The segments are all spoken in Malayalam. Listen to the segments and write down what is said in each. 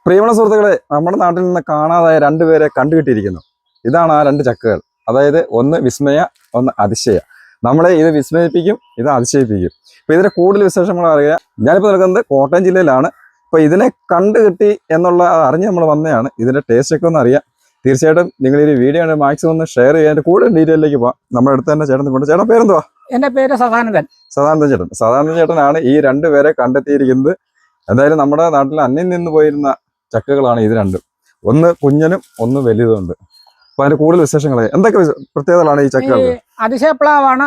പ്രിയമുള്ള സുഹൃത്തുക്കളെ, നമ്മുടെ നാട്ടിൽ നിന്ന് കാണാതായ രണ്ടുപേരെ കണ്ടുകിട്ടിയിരിക്കുന്നു. ഇതാണ് ആ രണ്ട് ചക്കകൾ. അതായത് ഒന്ന് വിസ്മയ, ഒന്ന് അതിശയ. നമ്മളെ ഇത് വിസ്മയിപ്പിക്കും, ഇത് അതിശയിപ്പിക്കും. അപ്പോൾ ഇതിന്റെ കൂടുതൽ വിശേഷങ്ങൾ അറിയാം. ഞാനിപ്പോൾ നിൽക്കുന്നത് കോട്ടയം ജില്ലയിലാണ്. അപ്പോൾ ഇതിനെ കണ്ടുകിട്ടി എന്നുള്ള അറിഞ്ഞ് നമ്മൾ വന്നതാണ്. ഇതിന്റെ ടേസ്റ്റ് ഒക്കെ ഒന്ന് അറിയാം. തീർച്ചയായിട്ടും നിങ്ങൾ ഈ വീഡിയോ മാക്സിമം ഒന്ന് ഷെയർ ചെയ്യാൻ കൂടുതൽ ഡീറ്റെയിലേക്ക് പോകാം. നമ്മുടെ അടുത്ത് തന്നെ ചേട്ടൻ കൊണ്ട്. ചേട്ടൻ പേരെന്തുവാ? എന്റെ പേര് സദാനന്ദൻ. സദാനന്ദൻ ചേട്ടനാണ് ഈ രണ്ടുപേരെ കണ്ടെത്തിയിരിക്കുന്നത്. എന്തായാലും നമ്മുടെ നാട്ടിൽ അന്യം നിന്ന് പോയിരുന്ന ചക്കകളാണ് ഇത് രണ്ടും. ഒന്ന് കുഞ്ഞനും ഒന്ന് വലുതുണ്ട്. അപ്പൊ അതിന്റെ കൂടുതൽ വിശേഷങ്ങളെ എന്തൊക്കെ പ്രത്യേകതകളാണ് ഈ ചക്കകൾക്ക്? അതിശയപ്ലാവാണ്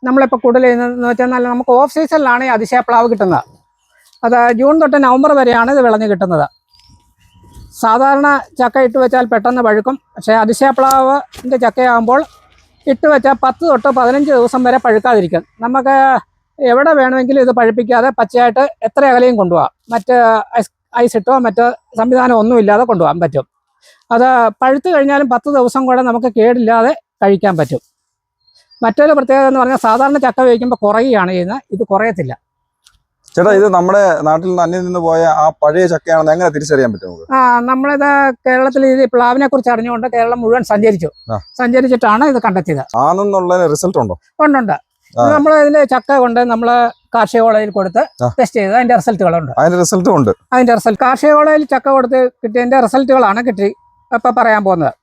നമ്മളിപ്പോൾ കൂടുതൽ ചെയ്യുന്നതെന്ന് വെച്ചാൽ നമുക്ക് ഓഫ് സീസണിലാണ് ഈ അതിശയപ്ലാവ് കിട്ടുന്നത്. അത് ജൂൺ തൊട്ട് നവംബർ വരെയാണ് ഇത് വിളഞ്ഞ് കിട്ടുന്നത്. സാധാരണ ചക്ക ഇട്ട് വെച്ചാൽ പെട്ടെന്ന് പഴുക്കും. പക്ഷേ അതിശയപ്ലാവിൻ്റെ ചക്കയാകുമ്പോൾ ഇട്ട് വെച്ചാൽ 10 തൊട്ട് 15 ദിവസം വരെ പഴുക്കാതിരിക്കും. നമുക്ക് എവിടെ വേണമെങ്കിലും ഇത് പഴുപ്പിക്കാതെ പച്ചയായിട്ട് എത്ര അകലെയും കൊണ്ടുപോകാം. മറ്റ് ഐസ് ഇട്ടോ മറ്റ് സംവിധാനം ഒന്നുമില്ലാതെ കൊണ്ടുപോകാൻ പറ്റും. അത് പഴുത്ത് കഴിഞ്ഞാലും 10 ദിവസം കൂടെ നമുക്ക് കേടില്ലാതെ കഴിക്കാൻ പറ്റും. മറ്റൊരു പ്രത്യേകത എന്ന് പറഞ്ഞാൽ സാധാരണ ചക്ക വേവിക്കുമ്പോൾ കുറയുകയാണ് ചെയ്യുന്നത്. ഇത് കുറയത്തില്ല. ചേട്ടാ, ഇത് നമ്മുടെ നാട്ടിൽ നിന്ന് അന്യം നിന്ന് പോയ ആ പഴയ ചക്കയാണെന്ന് എങ്ങനെ തിരിച്ചറിയാൻ പറ്റും? നമ്മളിത് കേരളത്തിൽ ഇത് പ്ലാവിനെ കുറിച്ച് അറിഞ്ഞുകൊണ്ട് കേരളം മുഴുവൻ സഞ്ചരിച്ചിട്ടാണ് ഇത് കണ്ടെത്തിയത്. ആണെന്നുള്ള റിസൾട്ട് ഉണ്ടോ? ഉണ്ട്. നമ്മൾ ഇതിന്റെ ചക്ക കൊണ്ട് നമ്മൾ കാർഷിക കോളേജിൽ കൊടുത്ത് ടെസ്റ്റ് ചെയ്ത് അതിന്റെ റിസൾട്ടുകളുണ്ട്. അതിന്റെ റിസൾട്ട് കാർഷിക കോളേജിൽ ചക്ക കൊടുത്ത് കിട്ടിയതിന്റെ റിസൾട്ടുകളാണ് ഇപ്പൊ പറയാൻ പോകുന്നത്.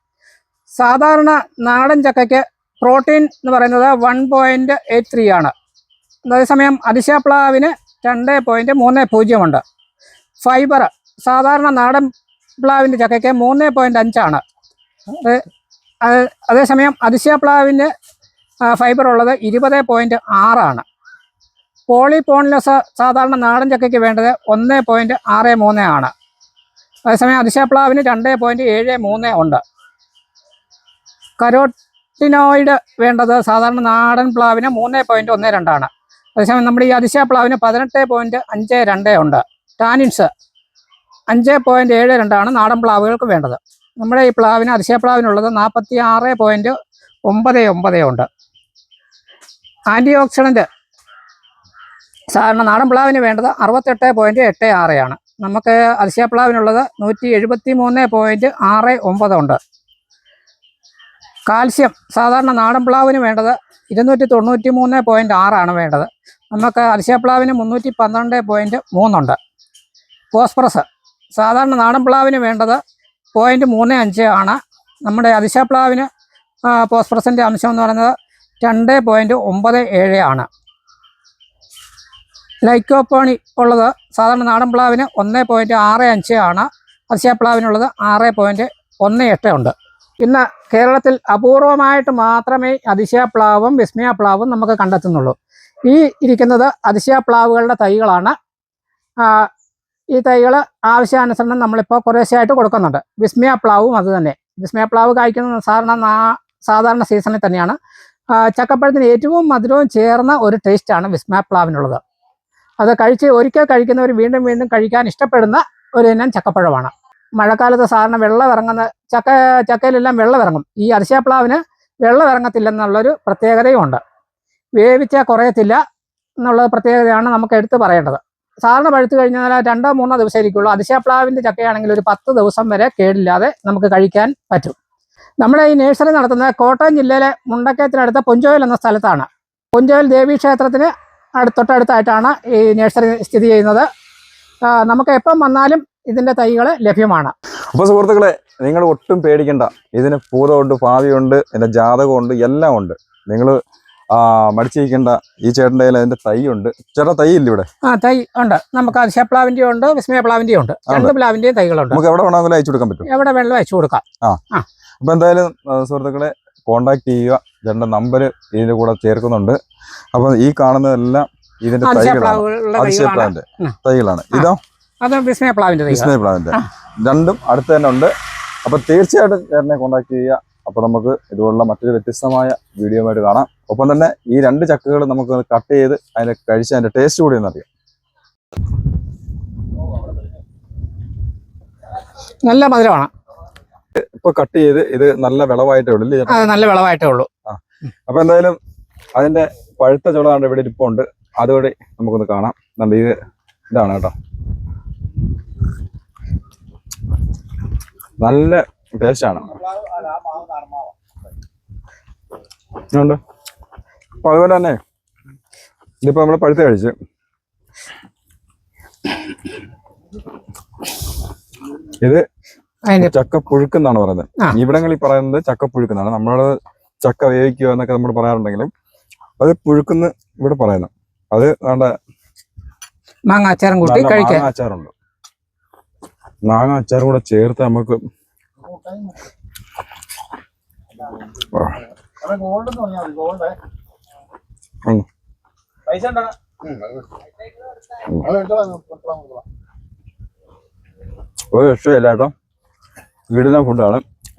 സാധാരണ നാടൻ ചക്കയ്ക്ക് പ്രോട്ടീൻ എന്ന് പറയുന്നത് 1.83 ആണ്. അതേസമയം അതിശയപ്ലാവിന് 2.30 ഉണ്ട്. ഫൈബർ സാധാരണ നാടൻ പ്ലാവിന്റെ ചക്കയ്ക്ക് 3.5 ആണ്. അതേസമയം അതിശയപ്ലാവിന് ഫൈബർ ഉള്ളത് 20.6 ആണ്. പോളിപോൺലെസ് സാധാരണ നാടൻ ചക്കയ്ക്ക് വേണ്ടത് 1.63 ആണ്. അതേസമയം അതിശയപ്ലാവിന് 2.73 ഉണ്ട്. കരോട്ടിനോയിഡ് വേണ്ടത് സാധാരണ നാടൻ പ്ലാവിന് 3.12 ആണ്. അതേസമയം നമ്മുടെ ഈ അതിശയപ്ലാവിന് 18.52 ഉണ്ട്. ടാനിൻസ് 5.72 ആണ് നാടൻ പ്ലാവുകൾക്ക് വേണ്ടത്. നമ്മുടെ ഈ പ്ലാവിന് അതിശയപ്ലാവിനുള്ളത് 46.99 ഉണ്ട്. ആൻറ്റി ഓക്സിഡൻറ്റ് സാധാരണ നാടൻ പ്ലാവിന് വേണ്ടത് 68.86 ആണ്. നമുക്ക് അതിശയപ്ലാവിനുള്ളത് 173.69 ഉണ്ട്. കാൽസ്യം സാധാരണ നാടൻ പ്ലാവിന് വേണ്ടത് 293.6 ആണ് വേണ്ടത്. നമുക്ക് അതിശയപ്ലാവിന് 312.3 ഉണ്ട്. ഫോസ്ഫറസ് സാധാരണ നാടൻ പ്ലാവിന് വേണ്ടത് 0.35 ആണ്. നമ്മുടെ അതിശയപ്ലാവിന് ഫോസ്ഫറസിൻ്റെ അംശം എന്ന് പറയുന്നത് 2.97 ആണ്. ലൈക്കോപ്പോണി ഉള്ളത് സാധാരണ നാടൻ പ്ലാവിന് 1.65 ആണ്. അതിശയപ്ലാവിനുള്ളത് 6.18 ഉണ്ട്. ഇന്ന് കേരളത്തിൽ അപൂർവമായിട്ട് മാത്രമേ അതിശയപ്ലാവും വിസ്മയപ്ലാവും നമുക്ക് കണ്ടെത്തുന്നുള്ളൂ. ഈ ഇരിക്കുന്നത് അതിശയപ്ലാവുകളുടെ തൈകളാണ്. ഈ തൈകൾ ആവശ്യാനുസരണം നമ്മളിപ്പോൾ കുറേശ്ശെയായിട്ട് കൊടുക്കുന്നുണ്ട്. വിസ്മയപ്ലാവും അത് തന്നെ. വിസ്മയപ്ലാവ് കായ്ക്കുന്നത് സാധാരണ സീസണിൽ തന്നെയാണ്. ചക്കപ്പഴത്തിന് ഏറ്റവും മധുരവും ചേർന്ന ഒരു ടേസ്റ്റാണ് വിസ്മയപ്ലാവിനുള്ളത്. അത് ഒരിക്കൽ കഴിക്കുന്നവർ വീണ്ടും വീണ്ടും കഴിക്കാൻ ഇഷ്ടപ്പെടുന്ന ഒരു ഇനം ചക്കപ്പഴമാണ്. മഴക്കാലത്ത് സാധാരണ വെള്ളം ഇറങ്ങുന്ന ചക്കയിലെല്ലാം വെള്ളം ഇറങ്ങും. ഈ അതിശയപ്ലാവിന് വെള്ളം ഇറങ്ങത്തില്ലെന്നുള്ളൊരു പ്രത്യേകതയും ഉണ്ട്. വേവിച്ചാൽ കുറയത്തില്ല എന്നുള്ള പ്രത്യേകതയാണ് നമുക്ക് എടുത്ത് പറയേണ്ടത്. സാധാരണ പഴുത്ത് കഴിഞ്ഞാൽ 2-3 ദിവസം ഇരിക്കുള്ളൂ. അതിശയപ്ലാവിൻ്റെ ചക്കയാണെങ്കിൽ ഒരു 10 ദിവസം വരെ കേടില്ലാതെ നമുക്ക് കഴിക്കാൻ പറ്റും. നമ്മുടെ ഈ നഴ്സറി നടത്തുന്നത് കോട്ടയം ജില്ലയിലെ മുണ്ടക്കയത്തിനടുത്ത പൊഞ്ചോയിൽ എന്ന സ്ഥലത്താണ്. പൊഞ്ചോയിൽ ദേവീക്ഷേത്രത്തിന് തൊട്ടടുത്തായിട്ടാണ് ഈ നഴ്സറി സ്ഥിതി ചെയ്യുന്നത്. നമുക്ക് എപ്പം വന്നാലും ഇതിൻ്റെ തൈകൾ ലഭ്യമാണ്. അപ്പോൾ സുഹൃത്തുക്കളെ, നിങ്ങൾ ഒട്ടും പേടിക്കണ്ട. ഇതിന് പൂതമുണ്ട്, ഭാവിയുണ്ട്, ഇതിൻ്റെ ജാതകമുണ്ട്, എല്ലാം ഉണ്ട്. നിങ്ങൾ മടിച്ചിരിക്കേണ്ട. ഈ ചേട്ടൻ്റെ കയ്യിൽ അതിൻ്റെ തൈ ഉണ്ട്. ചേട്ടാ, തൈ ഇല്ല ഇവിടെ? തൈ ഉണ്ട്. നമുക്ക് അതിശയപ്ലാവിൻ്റെയും ഉണ്ട്, വിസ്മയപ്ലാവിൻ്റെയും ഉണ്ട്. 2 പ്ലാവിൻ്റെയും തൈകളുണ്ട്. നമുക്ക് എവിടെ വേണമെങ്കിലും അയച്ചു കൊടുക്കാൻ പറ്റും. എവിടെ വേണമെങ്കിലും അയച്ചു കൊടുക്കാം. അപ്പോൾ എന്തായാലും സുഹൃത്തുക്കളെ, കോണ്ടാക്ട് ചെയ്യുക. ചേട്ടൻ്റെ നമ്പർ ഇതിൻ്റെ കൂടെ ചേർക്കുന്നുണ്ട്. അപ്പോൾ ഈ കാണുന്നതെല്ലാം ഇതിൻ്റെ അതിശയപ്ലാവിൻ്റെ തൈകളാണ്. ഇതോ? അത് വിസ്മയപ്ലാവിൻ്റെ. രണ്ടും അടുത്ത് തന്നെ ഉണ്ട്. അപ്പോൾ തീർച്ചയായിട്ടും ചേട്ടനെ കോണ്ടാക്ട് ചെയ്യുക. അപ്പോൾ നമുക്ക് ഇതുപോലുള്ള മറ്റൊരു വ്യത്യസ്തമായ വീഡിയോ ആയിട്ട് കാണാം. ഒപ്പം തന്നെ ഈ 2 ചക്കകൾ നമുക്ക് കട്ട് ചെയ്ത് കഴിച്ച് അതിൻ്റെ ടേസ്റ്റ് കൂടി ഒന്നറിയാം. നല്ല മധുരമാണ്. ഇപ്പൊ കട്ട് ചെയ്ത് ഇത് നല്ല വിളവായിട്ടേ ഉള്ളൂ. നല്ല വിളവായിട്ടേ ഉള്ളൂ. അപ്പൊ എന്തായാലും അതിന്റെ പഴുത്ത ചുള ഇവിടെ ഇരിപ്പുണ്ട്. അതുകൂടി നമുക്കൊന്ന് കാണാം. ഇതാണ് കേട്ടോ. നല്ല ടേസ്റ്റാണ്. ഉണ്ട്. അപ്പൊ അതുപോലെ തന്നെ ഇതിപ്പോ നമ്മള് പഴുത്ത് കഴിച്ച് ഇത് അതിന് ചക്ക പുഴുക്കെന്നാണ് പറയുന്നത്. ഇവിടങ്ങളിൽ പറയുന്നത് ചക്ക പുഴുക്കെന്നാണ്. നമ്മള് ചക്ക വേവിക്കുക എന്നൊക്കെ നമ്മൾ പറയാറുണ്ടെങ്കിലും അത് പുഴുക്കെന്ന് ഇവിടെ പറയുന്നു. അത് നമ്മുടെ മാങ്ങ അച്ചാറും കൂട്ടി കഴിക്കാൻ. മാങ്ങ അച്ചാറുണ്ട്. മാങ്ങ അച്ചാറും കൂടെ ചേർത്ത് നമുക്ക് ഒരു രക്ഷയില്ല കേട്ടോ. വീടിന്റെ ഫുഡാണ്.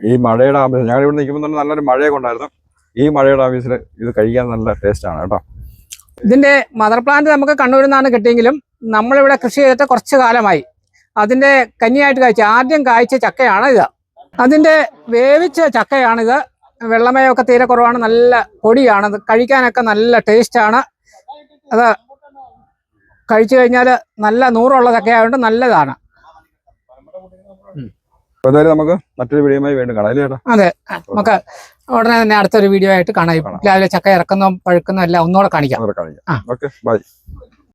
ഈ മഴയുടെ ആവശ്യം ഞങ്ങൾ ഇവിടെ നിൽക്കുമ്പോൾ തന്നെ നല്ലൊരു മഴയൊക്കെ ഉണ്ടായിരുന്നു. ഈ മഴയുടെ ആവശ്യത്തിൽ ഇത് കഴിക്കാൻ നല്ല ടേസ്റ്റാണ് കേട്ടോ. ഇതിന്റെ മദർ പ്ലാന്റ് നമുക്ക് കണ്ണൂരിൽ നിന്നാണ് കിട്ടിയെങ്കിലും നമ്മളിവിടെ കൃഷി ചെയ്തിട്ട് കുറച്ച് കാലമായി. അതിന്റെ കന്നിയായിട്ട് കായ്ച്ച ആദ്യം കായ്ച്ച ചക്കയാണ് ഇത്. അതിന്റെ വേവിച്ച ചക്കയാണിത്. വെള്ളമയമൊക്കെ തീരെ കുറവാണ്. നല്ല പൊടിയാണ്. അത് കഴിക്കാനൊക്കെ നല്ല ടേസ്റ്റാണ്. അത് കഴിച്ചു കഴിഞ്ഞാൽ നല്ല നൂറുള്ള ചക്കയായതുകൊണ്ട് നല്ലതാണ്. അപ്പൊ എന്തായാലും നമുക്ക് മറ്റൊരു വീഡിയോയുമായി വീണ്ടും കാണാം അല്ലേ ചേട്ടാ? അതെ, നമുക്ക് ഉടനെ തന്നെ അടുത്തൊരു വീഡിയോ ആയിട്ട് കാണാം. രാവിലെ ചക്ക ഇറക്കുന്നതും പഴുക്കുന്നതും എല്ലാം ഒന്നുകൂടെ കാണിക്കാം. Okay, by.